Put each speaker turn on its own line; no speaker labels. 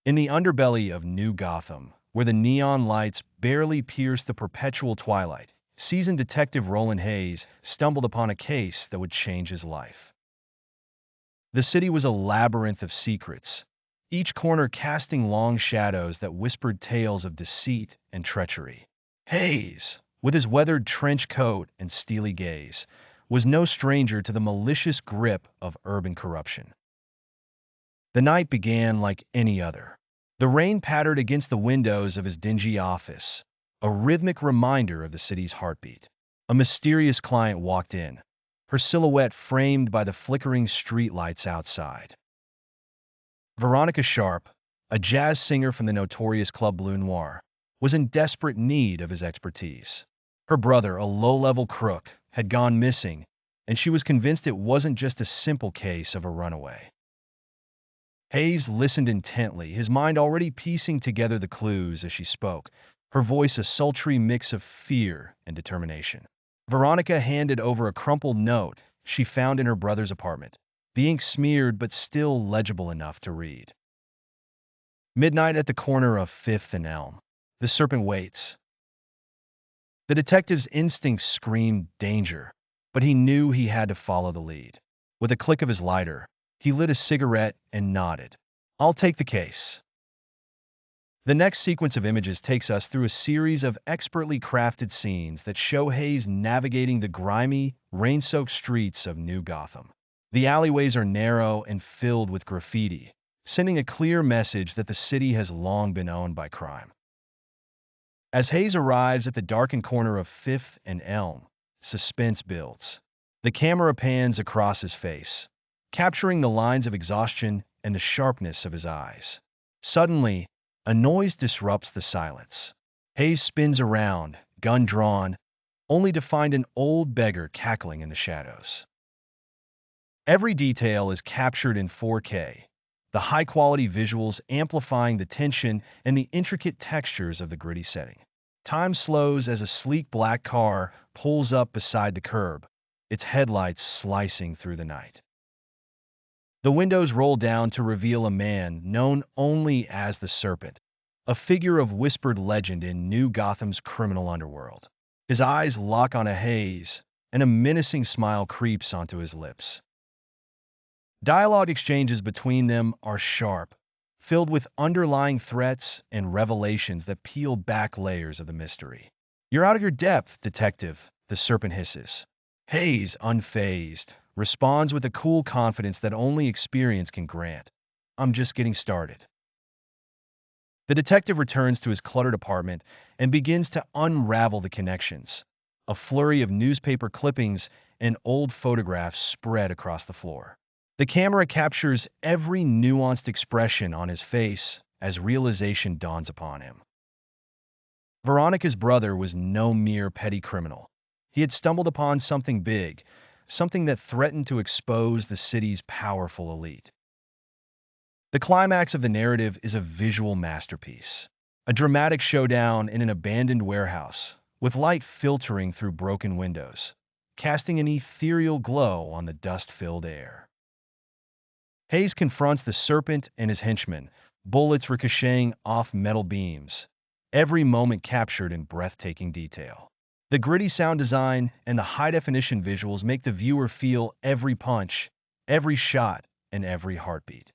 In the underbelly of New Gotham, where the neon lights barely pierce the perpetual twilight, seasoned detective Roland Hayes stumbled upon a case that would change his life. The city was a labyrinth of secrets, each corner casting long shadows that whispered tales of deceit and treachery. Hayes, with his weathered trench coat and steely gaze, was no stranger to the malicious grip of urban corruption. The night began like any other. The rain pattered against the windows of his dingy office, a rhythmic reminder of the city's heartbeat. A mysterious client walked in, her silhouette framed by the flickering streetlights outside. Veronica Sharp, a jazz singer from the notorious Club Bleu Noir, was in desperate need of his expertise. Her brother, a low-level crook, had gone missing, and she was convinced it wasn't just a simple case of a runaway. Hayes listened intently, his mind already piecing together the clues as she spoke, her voice a sultry mix of fear and determination. Veronica handed over a crumpled note she found in her brother's apartment, the ink smeared but still legible enough to read. Midnight at the corner of 5th and Elm. The Serpent waits. The detective's instincts screamed danger, but he knew he had to follow the lead. With a click of his lighter, he lit a cigarette and nodded. "I'll take the case." The next sequence of images takes us through a series of expertly crafted scenes that show Hayes navigating the grimy, rain-soaked streets of New Gotham. The alleyways are narrow and filled with graffiti, sending a clear message that the city has long been owned by crime. As Hayes arrives at the darkened corner of 5th and Elm, suspense builds. The camera pans across his face, capturing the lines of exhaustion and the sharpness of his eyes. Suddenly, a noise disrupts the silence. Hayes spins around, gun drawn, only to find an old beggar cackling in the shadows. Every detail is captured in 4K, the high-quality visuals amplifying the tension and the intricate textures of the gritty setting. Time slows as a sleek black car pulls up beside the curb, its headlights slicing through the night. The windows roll down to reveal a man known only as the Serpent, a figure of whispered legend in New Gotham's criminal underworld. His eyes lock on a Hayes, and a menacing smile creeps onto his lips. Dialogue exchanges between them are sharp, filled with underlying threats and revelations that peel back layers of the mystery. "You're out of your depth, detective," the Serpent hisses. Hayes, unfazed, responds with a cool confidence that only experience can grant. "I'm just getting started." The detective returns to his cluttered apartment and begins to unravel the connections. A flurry of newspaper clippings and old photographs spread across the floor. The camera captures every nuanced expression on his face as realization dawns upon him. Veronica's brother was no mere petty criminal. He had stumbled upon something big, something that threatened to expose the city's powerful elite. The climax of the narrative is a visual masterpiece, a dramatic showdown in an abandoned warehouse, with light filtering through broken windows, casting an ethereal glow on the dust-filled air. Hayes confronts the Serpent and his henchmen, bullets ricocheting off metal beams, every moment captured in breathtaking detail. The gritty sound design and the high-definition visuals make the viewer feel every punch, every shot, and every heartbeat.